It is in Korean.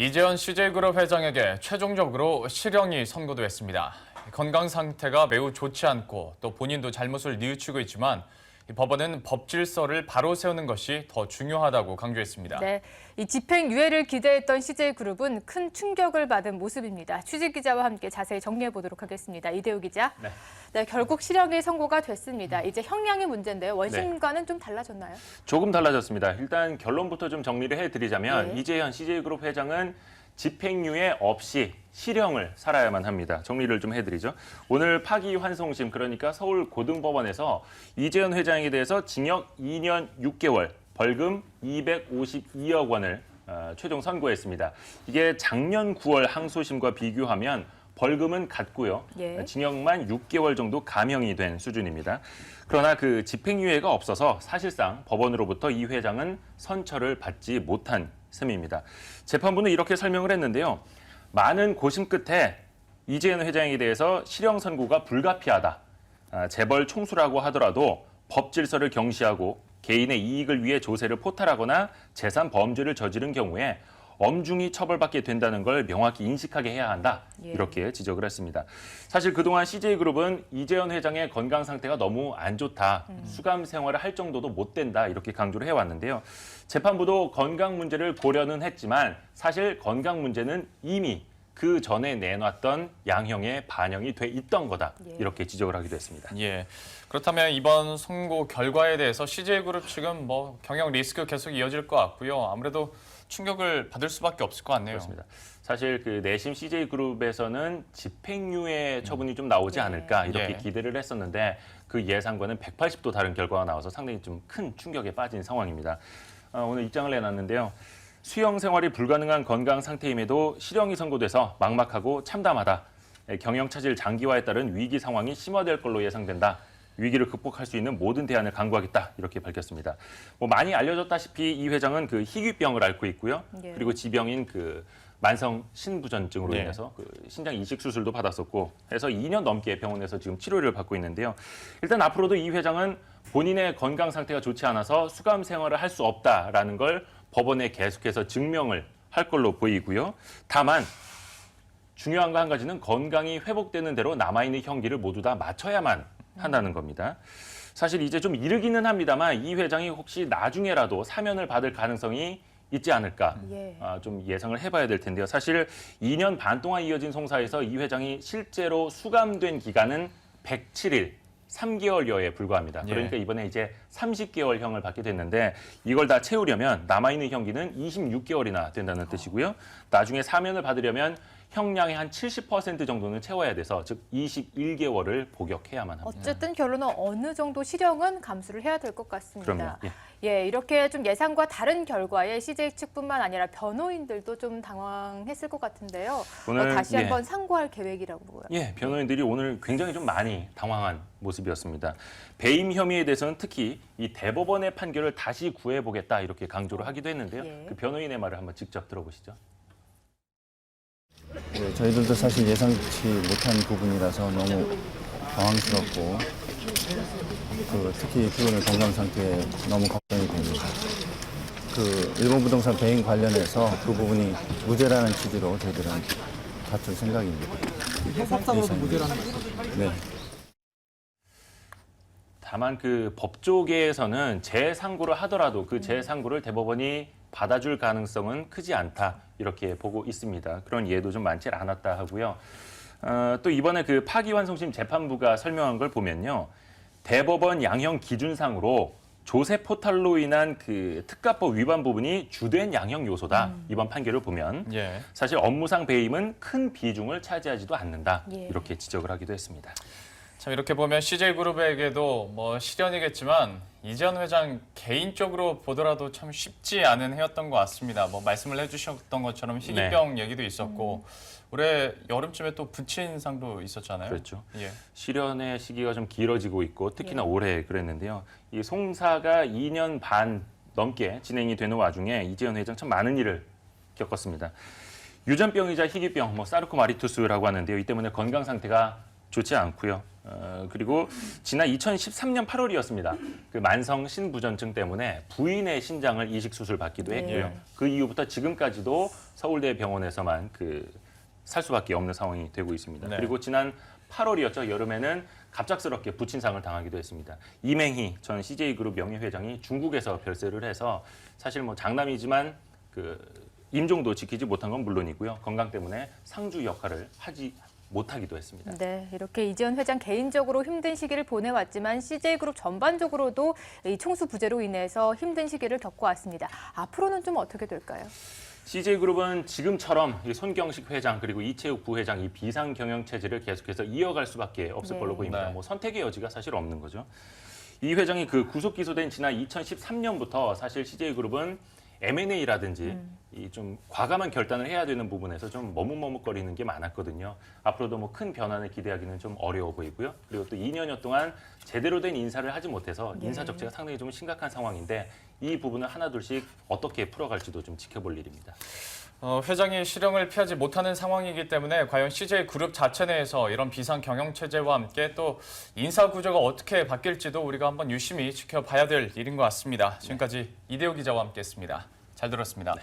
이재현 CJ그룹 회장에게 최종적으로 실형이 선고됐습니다. 건강 상태가 매우 좋지 않고 또 본인도 잘못을 뉘우치고 있지만 법원은 법 질서를 바로 세우는 것이 더 중요하다고 강조했습니다. 네, 이 집행유예를 기대했던 CJ그룹은 큰 충격을 받은 모습입니다. 취재 기자와 함께 자세히 정리해 보도록 하겠습니다. 이대우 기자. 네, 결국 실형이 선고가 됐습니다. 이제 형량의 문제인데요. 원심과는 좀 달라졌나요? 조금 달라졌습니다. 일단 결론부터 좀 정리를 해드리자면 네. 이재현 CJ그룹 회장은 집행유예 없이 실형을 살아야만 합니다. 정리를 좀 해드리죠. 오늘 파기환송심, 그러니까 서울고등법원에서 이재현 회장에 대해서 징역 2년 6개월, 벌금 252억 원을 최종 선고했습니다. 이게 작년 9월 항소심과 비교하면 벌금은 같고요. 예. 징역만 6개월 정도 감형이 된 수준입니다. 그러나 그 집행유예가 없어서 사실상 법원으로부터 이 회장은 선처를 받지 못한 셈입니다. 재판부는 이렇게 설명을 했는데요. 많은 고심 끝에 이재현 회장에 대해서 실형 선고가 불가피하다. 재벌 총수라고 하더라도 법 질서를 경시하고 개인의 이익을 위해 조세를 포탈하거나 재산 범죄를 저지른 경우에 엄중히 처벌받게 된다는 걸 명확히 인식하게 해야 한다. 이렇게 지적을 했습니다. 사실 그동안 CJ그룹은 이재현 회장의 건강 상태가 너무 안 좋다. 수감 생활을 할 정도도 못 된다. 이렇게 강조를 해왔는데요. 재판부도 건강 문제를 고려는 했지만 사실 건강 문제는 이미 그 전에 내놨던 양형에 반영이 돼 있던 거다. 이렇게 지적을 하기도 했습니다. 예. 그렇다면 이번 선고 결과에 대해서 CJ그룹 측은 경영 리스크 계속 이어질 것 같고요. 아무래도 충격을 받을 수밖에 없을 것 같네요. 그렇습니다. 사실 그 내심 CJ그룹에서는 집행유예 처분이 좀 나오지 않을까 이렇게 기대를 했었는데 그 예상과는 180도 다른 결과가 나와서 상당히 좀 큰 충격에 빠진 상황입니다. 오늘 입장을 내놨는데요. 수영 생활이 불가능한 건강 상태임에도 실형이 선고돼서 막막하고 참담하다. 경영 차질 장기화에 따른 위기 상황이 심화될 걸로 예상된다. 위기를 극복할 수 있는 모든 대안을 강구하겠다. 이렇게 밝혔습니다. 많이 알려졌다시피 이 회장은 그 희귀병을 앓고 있고요. 그리고 지병인 그 만성 신부전증으로 인해서 그 신장 이식 수술도 받았었고 해서 2년 넘게 병원에서 지금 치료를 받고 있는데요. 일단 앞으로도 이 회장은 본인의 건강 상태가 좋지 않아서 수감 생활을 할 수 없다라는 걸 법원에 계속해서 증명을 할 걸로 보이고요. 다만 중요한 거 한 가지는 건강이 회복되는 대로 남아있는 형기를 모두 다 맞춰야만 한다는 겁니다. 사실 이제 좀 이르기는 합니다만 이 회장이 혹시 나중에라도 사면을 받을 가능성이 있지 않을까 좀 예상을 해봐야 될 텐데요. 사실 2년 반 동안 이어진 송사에서 이 회장이 실제로 수감된 기간은 107일, 3개월여에 불과합니다. 그러니까 이번에 이제 30개월형을 받게 됐는데 이걸 다 채우려면 남아있는 형기는 26개월이나 된다는 뜻이고요. 나중에 사면을 받으려면 형량의 한 70% 정도는 채워야 돼서 즉 21개월을 복역해야만 합니다. 어쨌든 결론은 어느 정도 실형은 감수를 해야 될 것 같습니다. 그럼요. 이렇게 좀 예상과 다른 결과에 CJ 측뿐만 아니라 변호인들도 좀 당황했을 것 같은데요. 오늘 다시 한번 상고할 계획이라고요. 변호인들이 오늘 굉장히 좀 많이 당황한 모습이었습니다. 배임 혐의에 대해서는 특히 이 대법원의 판결을 다시 구해보겠다 이렇게 강조를 하기도 했는데요. 그 변호인의 말을 한번 직접 들어보시죠. 네, 저희들도 사실 예상치 못한 부분이라서 너무 당황스럽고 특히 두 분의 건강 상태에 너무 걱정이 됩니다. 일본 부동산 배임 관련해서 그 부분이 무죄라는 취지로 저희들은 다툴 생각입니다. 형법상으로도 무죄라는 거죠? 네. 다만 그 법조계에서는 재상고를 하더라도 그 재상고를 대법원이 받아줄 가능성은 크지 않다 이렇게 보고 있습니다. 그런 예도 좀 많지 않았다 하고요. 또 이번에 그 파기환송심 재판부가 설명한 걸 보면요. 대법원 양형 기준상으로 조세 포탈로 인한 그 특가법 위반 부분이 주된 양형 요소다. 이번 판결을 보면 사실 업무상 배임은 큰 비중을 차지하지도 않는다. 이렇게 지적을 하기도 했습니다. 참 이렇게 보면 CJ그룹에게도 실현이겠지만 이재현 회장 개인적으로 보더라도 참 쉽지 않은 해였던 것 같습니다. 말씀을 해주셨던 것처럼 희귀병 얘기도 있었고 올해 여름쯤에 또 부친상도 있었잖아요. 그렇죠. 실현의 시기가 좀 길어지고 있고 특히나 올해 그랬는데요. 이 송사가 2년 반 넘게 진행이 되는 와중에 이재현 회장 참 많은 일을 겪었습니다. 유전병이자 희귀병, 사르코마리투스라고 하는데요. 이 때문에 건강 상태가 좋지 않고요. 그리고 지난 2013년 8월이었습니다. 그 만성 신부전증 때문에 부인의 신장을 이식 수술 받기도 했고요. 네. 그 이후부터 지금까지도 서울대 병원에서만 살 수밖에 없는 상황이 되고 있습니다. 네. 그리고 지난 8월이었죠. 여름에는 갑작스럽게 부친상을 당하기도 했습니다. 이맹희 전 CJ그룹 명예회장이 중국에서 별세를 해서 사실 뭐 장남이지만 임종도 지키지 못한 건 물론이고요. 건강 때문에 상주 역할을 하지 못하기도 했습니다. 네, 이렇게 이재현 회장 개인적으로 힘든 시기를 보내왔지만 CJ그룹 전반적으로도 이 총수 부재로 인해서 힘든 시기를 겪어왔습니다. 앞으로는 좀 어떻게 될까요? CJ그룹은 지금처럼 이 손경식 회장 그리고 이채욱 부회장 이 비상 경영 체제를 계속해서 이어갈 수밖에 없을 네. 걸로 보입니다. 네. 뭐 선택의 여지가 사실 없는 거죠. 이 회장이 구속 기소된 지난 2013년부터 사실 CJ그룹은 M&A라든지 이 좀 과감한 결단을 해야 되는 부분에서 좀 머뭇머뭇거리는 게 많았거든요. 앞으로도 뭐 큰 변화를 기대하기는 좀 어려워 보이고요. 그리고 또 2년여 동안 제대로 된 인사를 하지 못해서 인사 적재가 상당히 좀 심각한 상황인데 이 부분을 하나둘씩 어떻게 풀어갈지도 좀 지켜볼 일입니다. 회장이 실형을 피하지 못하는 상황이기 때문에 과연 CJ그룹 자체 내에서 이런 비상 경영 체제와 함께 또 인사 구조가 어떻게 바뀔지도 우리가 한번 유심히 지켜봐야 될 일인 것 같습니다. 지금까지 이대호 기자와 함께했습니다. 잘 들었습니다. 네.